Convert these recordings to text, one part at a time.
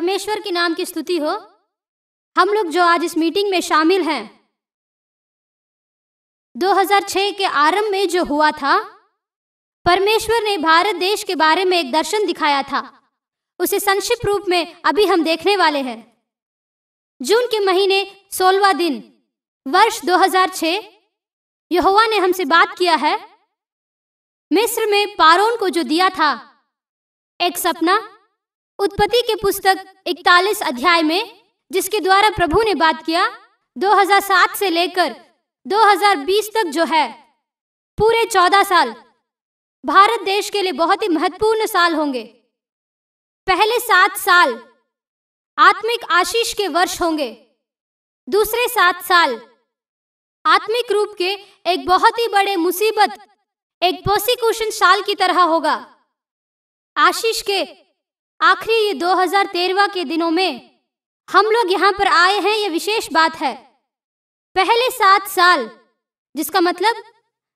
परमेश्वर के नाम की स्तुति हो। हम लोग जो आज इस मीटिंग में शामिल हैं, 2006 के आरंभ में जो हुआ था, परमेश्वर ने भारत देश के बारे में एक दर्शन दिखाया था। उसे संक्षिप्त रूप में अभी हम देखने वाले हैं। जून के महीने 16वां दिन, वर्ष 2006, यहोवा ने हमसे बात किया है। मिस्र में पारोन को जो दिया था एक सपना, उत्पत्ति के पुस्तक 41 अध्याय में, जिसके द्वारा प्रभु ने बात किया, 2007 से लेकर 2020 तक जो है, पूरे 14 साल भारत देश के लिए बहुत ही महत्वपूर्ण साल होंगे। पहले 7 साल आत्मिक आशीष के वर्ष होंगे। दूसरे 7 साल आत्मिक रूप के एक बहुत ही बड़े मुसीबत, एक प्रोसिक्यूशन साल की तरह होगा। आशीष के आखिरी ये 2013 के दिनों में हम लोग यहाँ पर आए हैं, ये विशेष बात है। पहले 7 साल, जिसका मतलब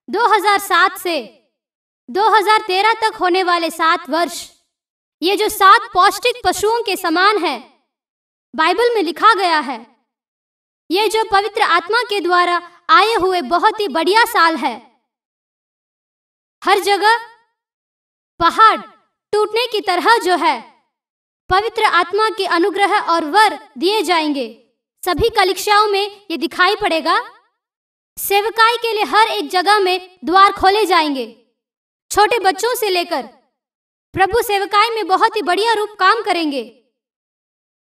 2007 से 2013 तक होने वाले 7 वर्ष, ये जो 7 पौष्टिक पशुओं के समान है, बाइबल में लिखा गया है। ये जो पवित्र आत्मा के द्वारा आए हुए बहुत ही बढ़िया साल है। हर जगह पहाड़ टूटने की तरह जो है, पवित्र आत्मा के अनुग्रह और वर दिए जाएंगे। सभी कलीसियाओं में ये दिखाई पड़ेगा। सेवकाई के लिए हर एक जगह में द्वार खोले जाएंगे। छोटे बच्चों से लेकर प्रभु सेवकाई में बहुत ही बढ़िया रूप काम करेंगे।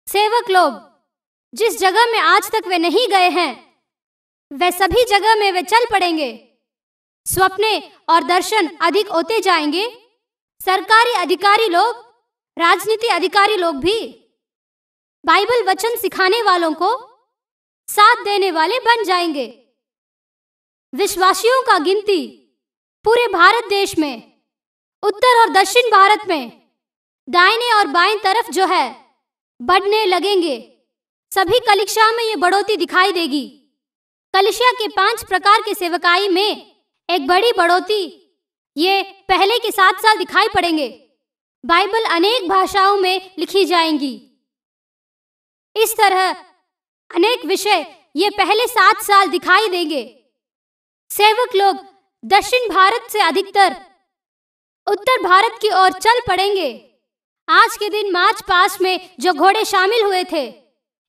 सेवक लोग जिस जगह में आज तक वे नहीं गए हैं, वे सभी जगह में वे चल पड़ेंगे। स्वप्ने और दर्शन अधिक होते जाएंगे। सरकारी अधिकारी लोग, राजनीति अधिकारी लोग भी बाइबल वचन सिखाने वालों को साथ देने वाले बन जाएंगे। विश्वासियों का गिनती पूरे भारत देश में, उत्तर और दक्षिण भारत में, दाहिने और बाएं तरफ जो है, बढ़ने लगेंगे। सभी कलीसिया में ये बढ़ोतरी दिखाई देगी। कलीसिया के 5 प्रकार के सेवकाई में एक बड़ी बढ़ोतरी ये पहले के 7 साल दिखाई पड़ेंगे। बाइबल अनेक भाषाओं में लिखी जाएंगी। इस तरह अनेक विषय ये पहले 7 साल दिखाई देंगे। सेवक लोग दक्षिण भारत से अधिकतर उत्तर भारत की ओर चल पड़ेंगे। आज के दिन मार्च पास्ट में जो घोड़े शामिल हुए थे,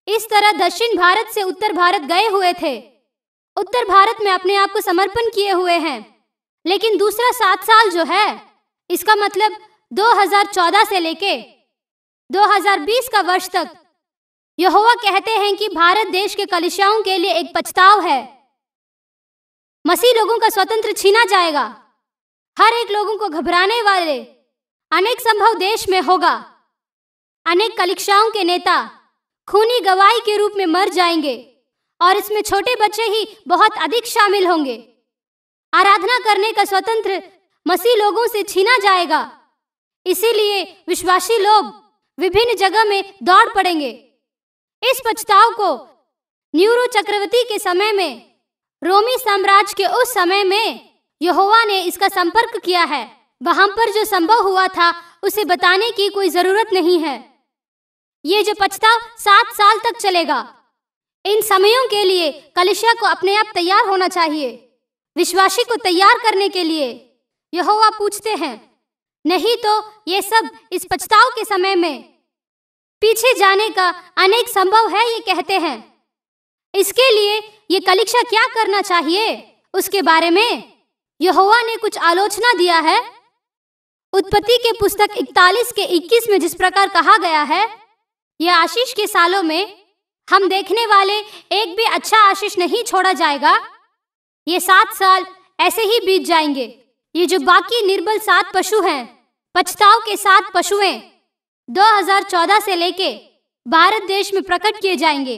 इस तरह दक्षिण भारत से उत्तर भारत गए हुए थे। उत्तर भारत में अपने आप को समर्पण किए हुए हैं। लेकिन दूसरा 7 साल जो है, इसका मतलब 2014 से लेके 2020 का वर्ष तक, यहोवा कहते हैं कि भारत देश के कलीसियाओं के लिए एक पछताव है। मसीह लोगों का स्वतंत्र छीना जाएगा। हर एक लोगों को घबराने वाले अनेक संभव देश में होगा। अनेक कलीसियाओं के नेता खूनी गवाही के रूप में मर जाएंगे और इसमें छोटे बच्चे ही बहुत अधिक शामिल होंगे। आराधना करने का स्वतंत्र मसीह लोगों से छीना जाएगा। इसीलिए विश्वासी लोग विभिन्न जगह में दौड़ पड़ेंगे। इस पछताव को न्यूरो चक्रवर्ती के समय में, रोमी साम्राज्य के उस समय में यहोवा ने इसका संपर्क किया है। वहां पर जो संभव हुआ था उसे बताने की कोई जरूरत नहीं है। ये जो पछताव 7 साल तक चलेगा, इन समयों के लिए कलीसिया को अपने आप तैयार होना चाहिए। विश्वासी को तैयार करने के लिए यहोवा पूछते हैं, नहीं तो ये सब इस पछताव के समय में पीछे जाने का अनेक संभव है, ये कहते हैं। इसके लिए ये कलीसिया क्या करना चाहिए, उसके बारे में यहोवा ने कुछ आलोचना दिया है। उत्पत्ति के पुस्तक 41 के 21 में जिस प्रकार कहा गया है, यह आशीष के सालों में हम देखने वाले एक भी अच्छा आशीष नहीं छोड़ा जाएगा। ये 7 साल ऐसे ही बीत जाएंगे। ये जो बाकी निर्बल 7 पशु हैं, पछताव के 7 पशुएं 2014 से लेके भारत देश में प्रकट किए जाएंगे।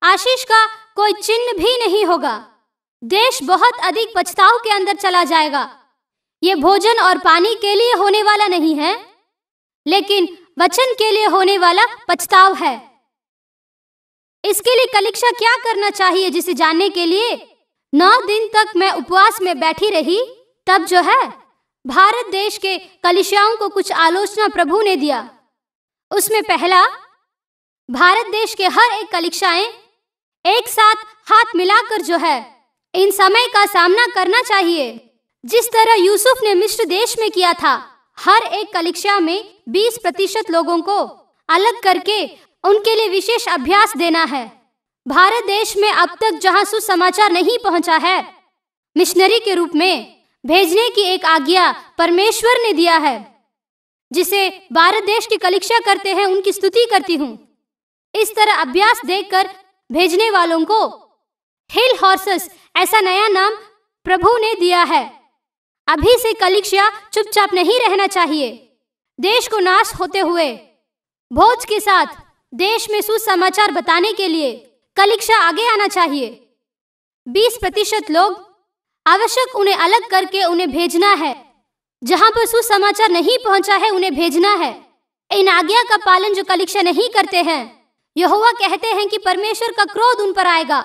आशीष का कोई चिन्ह भी नहीं होगा। देश बहुत अधिक पछताव के अंदर चला जाएगा। ये भोजन और पानी के लिए होने वाला नहीं है, लेकिन वचन के लिए होने वाला पछताव है। इसके लिए कलीसिया क्या करना चाहिए, जिसे जानने के लिए 9 दिन तक मैं उपवास में बैठी रही। तब जो है भारत देश के कलीसियाओं को कुछ आलोचना प्रभु ने दिया। उसमें पहला, भारत देश के हर एक कलिकाएं एक साथ हाथ मिलाकर जो है इन समय का सामना करना चाहिए। जिस तरह यूसुफ ने मिस्र देश में किया था, हर एक कलिका में 20% लोगों को अलग करके उनके लिए विशेष अभ्यास देना है। भारत देश में अब तक जहां सुसमाचार नहीं पहुंचा है, मिशनरी के रूप में भेजने की एक आज्ञा परमेश्वर ने दिया है, जिसे भारत देश की कलिका करते हैं उनकी स्तुति करती हूँ। इस तरह अभ्यास देकर भेजने वालों को हिल हॉर्सेस ऐसा नया नाम प्रभु ने दिया है। अभी से कलिका चुपचाप नहीं रहना चाहिए। देश को नाश होते हुए भोज के साथ देश में सुसमाचार बताने के लिए कलिका आगे आना चाहिए। 20% लोग आवश्यक उन्हें अलग करके उन्हें भेजना है। जहां पर सुसमाचार नहीं पहुंचा है उन्हें भेजना है। इन आज्ञा का पालन जो कलिका नहीं करते हैं, यहोवा कहते हैं कि परमेश्वर का क्रोध उन पर आएगा।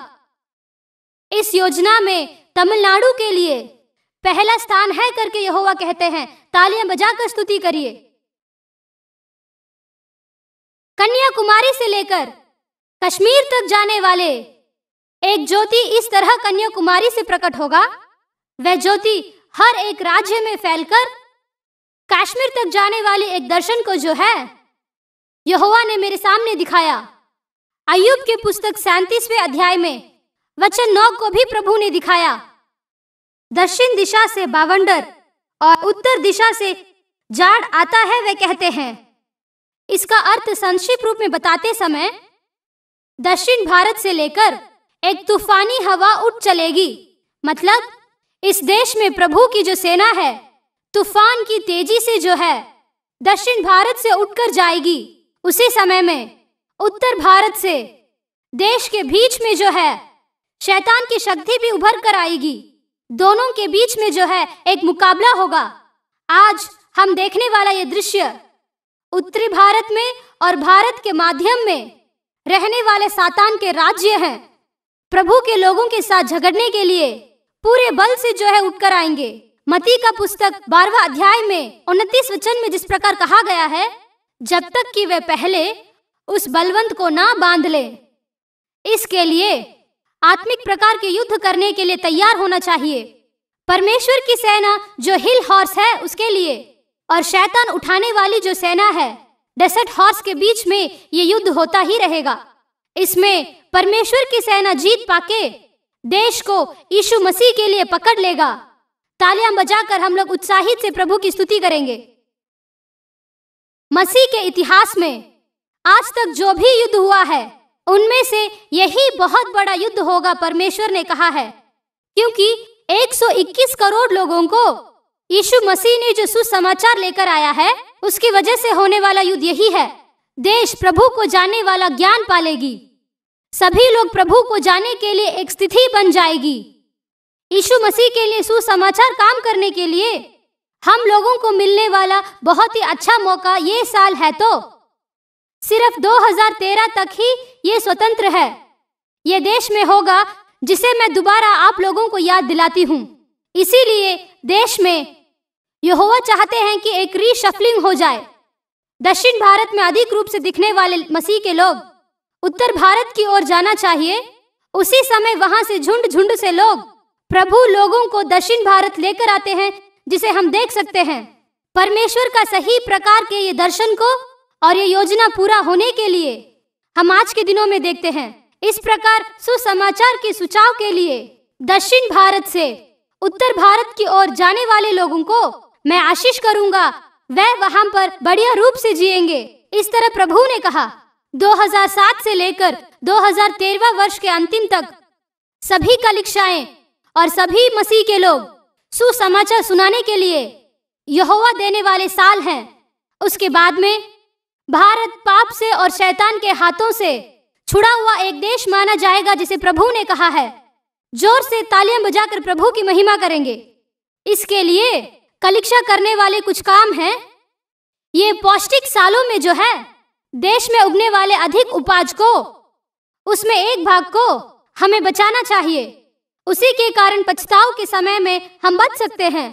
इस योजना में तमिलनाडु के लिए पहला स्थान है करके यहोवा कहते हैं। तालियां बजाकर स्तुति करिए। कन्याकुमारी से लेकर कश्मीर तक जाने वाले एक ज्योति इस तरह कन्याकुमारी से प्रकट होगा। वह ज्योति हर एक राज्य में फैलकर कश्मीर तक जाने वाले एक दर्शन को जो है यहोवा ने मेरे सामने दिखाया। अय्यूब की पुस्तक 37वें अध्याय में वचन 9 को भी प्रभु ने दिखाया। दक्षिण दिशा से बावंडर और उत्तर दिशा से जाड़ आता है, वे कहते हैं। इसका अर्थ संक्षिप्त रूप में बताते समय दक्षिण भारत से लेकर एक तूफानी हवा उठ चलेगी। मतलब इस देश में प्रभु की जो सेना है तूफान की तेजी से जो है दक्षिण भारत से उठकर जाएगी। उसी समय में उत्तर भारत से देश के बीच में जो है शैतान की शक्ति भी उभर कर आएगी। दोनों के बीच में जो है एक मुकाबला होगा। आज हम देखने वाला ये दृश्य उत्तरी भारत में और भारत के माध्यम में रहने वाले सातान के राज्य हैं। प्रभु के लोगों के साथ झगड़ने के लिए पूरे बल से जो है उठकर आएंगे। मत्ती का पुस्तक 12वां अध्याय में 29 वचन में जिस प्रकार कहा गया है, जब तक कि वे पहले उस बलवंत को ना बांध ले। इसके लिए आत्मिक प्रकार के युद्ध करने के लिए तैयार होना चाहिए। परमेश्वर की सेना जो हिल हॉर्स है उसके लिए और शैतान उठाने वाली जो सेना है डेसर्ट हॉर्स के बीच में ये युद्ध होता ही रहेगा। इसमें परमेश्वर की सेना जीत पाके देश को यीशु मसीह के लिए पकड़ लेगा। तालियां बजाकर हम लोग उत्साहित से प्रभु की स्तुति करेंगे। मसीह के इतिहास में आज तक जो भी युद्ध हुआ है उनमें से यही बहुत बड़ा युद्ध होगा, परमेश्वर ने कहा है। क्योंकि 121 करोड़ लोगों को यीशु मसीह ने जो सुसमाचार लेकर आया है उसकी वजह से होने वाला युद्ध यही है। देश प्रभु को जानने वाला ज्ञान पालेगी। सभी लोग प्रभु को जानने के लिए एक स्थिति बन जाएगी। यीशु मसीह के लिए सुसमाचार काम करने के लिए हम लोगों को मिलने वाला बहुत ही अच्छा मौका ये साल है। तो सिर्फ 2013 तक ही ये स्वतंत्र है। ये देश में होगा जिसे मैं दोबारा आप लोगों को याद दिलाती हूँ। इसीलिए देश में यहोवा चाहते हैं कि एक रीशफलिंग हो जाए। दक्षिण भारत में अधिक रूप से दिखने वाले मसीह के लोग उत्तर भारत की ओर जाना चाहिए। उसी समय वहां से झुंड झुंड से लोग प्रभु लोगों को दक्षिण भारत लेकर आते हैं, जिसे हम देख सकते हैं। परमेश्वर का सही प्रकार के ये दर्शन को और ये योजना पूरा होने के लिए हम आज के दिनों में देखते हैं। इस प्रकार सुसमाचार के सुचाव के लिए दक्षिण भारत से उत्तर भारत की ओर जाने वाले लोगों को मैं आशीष करूंगा, वह वहां पर बढ़िया रूप से जिएंगे। इस तरह प्रभु ने कहा। 2007 से लेकर 2013 वर्ष के अंतिम तक सभी कलिकाएं और सभी मसीह के लोग सुसमाचार सुनाने के लिए यहोवा देने वाले साल हैं। उसके बाद में भारत पाप से और शैतान के हाथों से छुड़ा हुआ एक देश माना जाएगा, जिसे प्रभु ने कहा है। जोर से तालियां बजाकर प्रभु की महिमा करेंगे। इसके लिए कलिका करने वाले कुछ काम हैं। ये पौष्टिक सालों में जो है देश में उगने वाले अधिक उपज को उसमें एक भाग को हमें बचाना चाहिए। उसी के कारण पछताव के समय में हम बच सकते हैं।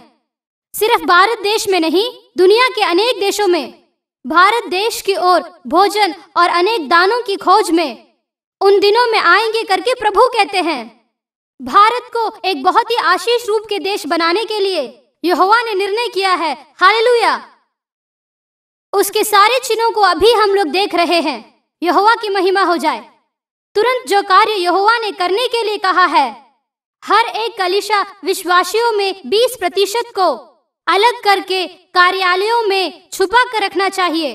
सिर्फ भारत देश में नहीं, दुनिया के अनेक देशों में भारत देश की ओर भोजन और अनेक दानों की खोज में उन दिनों में आएंगे करके प्रभु कहते हैं। भारत को एक बहुत ही आशीष रूप के देश बनाने के लिए यहोवा ने निर्णय किया है। हालेलुया। उसके सारे चिन्हों को अभी हम लोग देख रहे हैं। यहोवा की महिमा हो जाए। तुरंत जो कार्य यहोवा ने करने के लिए कहा है, हर एक कलीसिया विश्वासियों में 20% को अलग करके कार्यालयों में छुपा कर रखना चाहिए।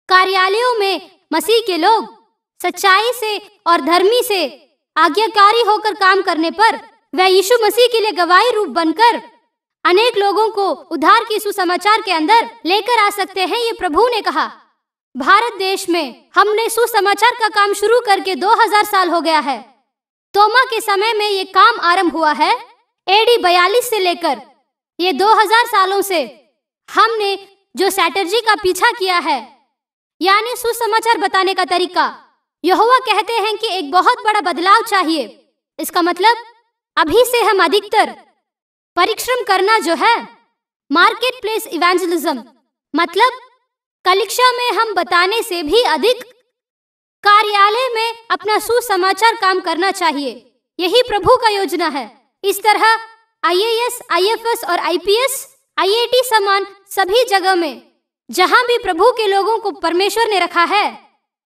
कार्यालयों में मसीह के लोग सच्चाई से और धर्मी से आज्ञाकारी होकर काम करने पर वह यीशु मसीह के लिए गवाही रूप बनकर अनेक लोगों को उद्धार की सुसमाचार के अंदर लेकर आ सकते हैं। ये प्रभु ने कहा। भारत देश में हमने सुसमाचार का काम शुरू करके 2000 साल हो गया है। तोमा के समय में ये काम आरंभ हुआ है। एडी 42 से लेकर ये 2000 सालों से हमने जो स्ट्रैटेजी का पीछा किया है, यानी सुसमाचार बताने का तरीका, यहोवा कहते हैं कि एक बहुत बड़ा बदलाव चाहिए। इसका मतलब अभी से हम अधिकतर परिश्रम करना जो है मार्केट प्लेस इवेंजलिज्म, मतलब कलीसिया में हम बताने से भी अधिक कार्यालय में अपना सुसमाचार काम करना चाहिए। यही प्रभु का योजना है। इस तरह IAS, IFS और IPS, IAT समान सभी जगह में जहां भी प्रभु के लोगों को परमेश्वर ने रखा है,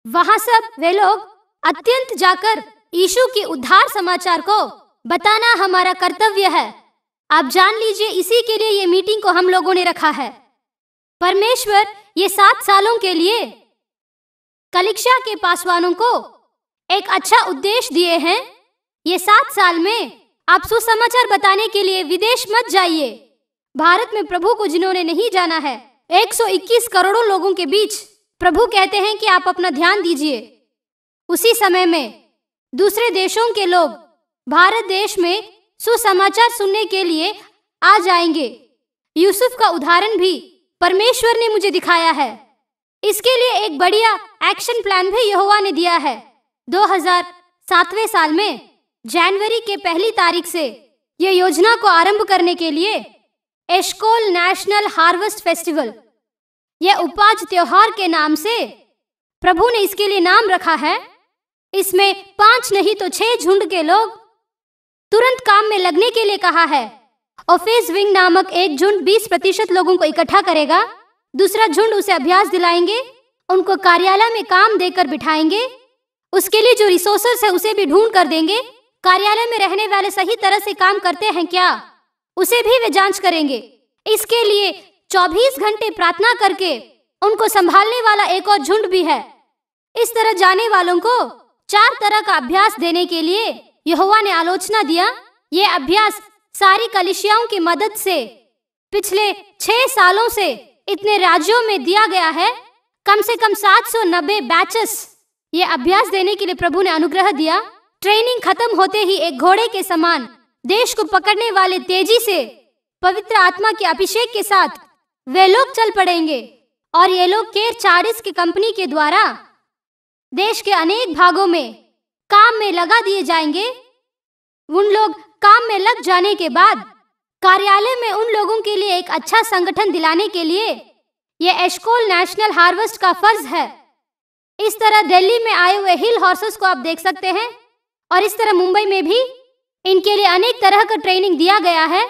वहां सब वे लोग अत्यंत जाकर यीशु की उद्धार समाचार को बताना हमारा कर्तव्य है। आप जान लीजिए, इसी के लिए ये मीटिंग को हम लोगों ने रखा है। परमेश्वर ये 7 सालों के लिए कलीसिया के पासवानों को एक अच्छा उद्देश्य दिए हैं। ये 7 साल में आप सुसमाचार बताने के लिए विदेश मत जाइए। भारत में प्रभु को जिन्होंने नहीं जाना है, 121 करोड़ों लोगों के बीच प्रभु कहते हैं कि आप अपना ध्यान दीजिए। उसी समय में दूसरे देशों के लोग भारत देश में सुसमाचार सुनने के लिए आ जाएंगे। यूसुफ का उदाहरण भी परमेश्वर ने मुझे दिखाया है। इसके लिए एक बढ़िया एक्शन प्लान भी यहोवा ने दिया है। 2007वें साल में जनवरी के 1 तारीख से ये योजना को आरंभ करने के लिए एशकोल नेशनल हार्वेस्ट फेस्टिवल, यह उपज त्योहार के नाम से प्रभु ने इसके लिए नाम रखा है। इसमें 5 नहीं तो 6 झुंड के लोग तुरंत काम में लगने के लिए कहा है। ऑफिस विंग नामक एक झुंड 20% लोगों को इकट्ठा करेगा। दूसरा झुंड उसे अभ्यास दिलाएंगे, उनको कार्यालय में काम देकर बिठाएंगे। उसके लिए जो रिसोर्सेस है उसे भी ढूंढ कर देंगे। कार्यालय में रहने वाले सही तरह से काम करते हैं क्या, उसे भी वे जांच करेंगे। इसके लिए 24 घंटे प्रार्थना करके उनको संभालने वाला एक और झुंड भी है। इस तरह जाने वालों को 4 तरह का अभ्यास देने के लिए यहोवा ने आलोचना दिया। ये अभ्यास सारी कलीसियाओं की मदद से पिछले 6 सालों से इतने राज्यों में दिया गया है। कम से कम 790 बैचेस ये अभ्यास देने के लिए प्रभु ने अनुग्रह दिया। ट्रेनिंग खत्म होते ही एक घोड़े के समान देश को पकड़ने वाले तेजी से पवित्र आत्मा के अभिषेक के साथ वे लोग चल पड़ेंगे और ये लोग केर चार्डिस की कंपनी के द्वारा देश के अनेक भागों में काम में लगा दिए जाएंगे। उन लोग काम में लग जाने के बाद कार्यालय में उन लोगों के लिए एक अच्छा संगठन दिलाने के लिए यह एशकोल नेशनल हार्वेस्ट का फर्ज है। इस तरह दिल्ली में आए हुए हिल हॉर्सेस को आप देख सकते हैं और इस तरह मुंबई में भी इनके लिए अनेक तरह का ट्रेनिंग दिया गया है।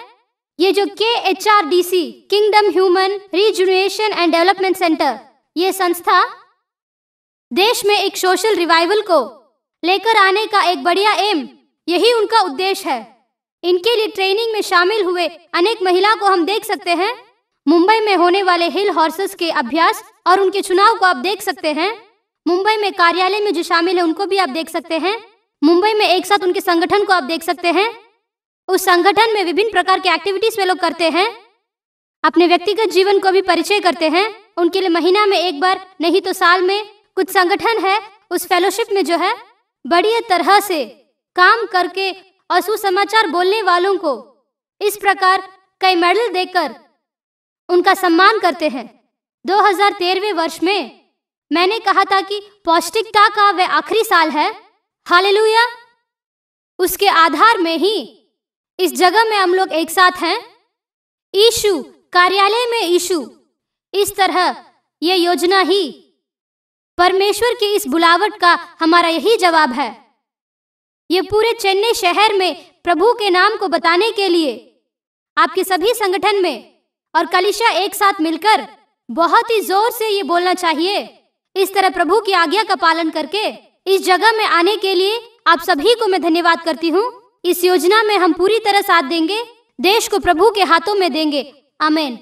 ये जो KHRDC kingdom human rejuvenation and development centre, ये संस्था देश में एक सोशल रिवाइवल को लेकर आने का एक बढ़िया एम, यही उनका उद्देश्य है। इनके लिए ट्रेनिंग में शामिल हुए अनेक महिला को हम देख सकते हैं। मुंबई में होने वाले हिल हॉर्सेस के अभ्यास और उनके चुनाव को आप देख सकते हैं। मुंबई में कार्यालय में जो शामिल है उनको भी आप देख सकते हैं। मुंबई में एक साथ उनके संगठन को आप देख सकते हैं। उस संगठन में विभिन्न प्रकार के एक्टिविटीज वे लोग करते हैं। अपने व्यक्तिगत जीवन को भी परिचय करते हैं। उनके लिए महीना में एक बार नहीं तो साल में कुछ संगठन है, उस फेलोशिप में जो है बढ़िया तरह से काम करके और सुसमाचार बोलने वालों को इस प्रकार कई मेडल देकर उनका सम्मान करते हैं। 2013वें वर्ष में मैंने कहा था कि पौष्टिकता का वह आखिरी साल है। हालेलुया। उसके आधार में ही इस जगह में हम लोग एक साथ हैं। यीशु कार्यालय में यीशु, इस तरह ये योजना ही परमेश्वर की इस बुलावट का हमारा यही जवाब है। ये पूरे चेन्नई शहर में प्रभु के नाम को बताने के लिए आपके सभी संगठन में और कलीसिया एक साथ मिलकर बहुत ही जोर से ये बोलना चाहिए। इस तरह प्रभु की आज्ञा का पालन करके इस जगह में आने के लिए आप सभी को मैं धन्यवाद करती हूँ। इस योजना में हम पूरी तरह साथ देंगे, देश को प्रभु के हाथों में देंगे। आमीन।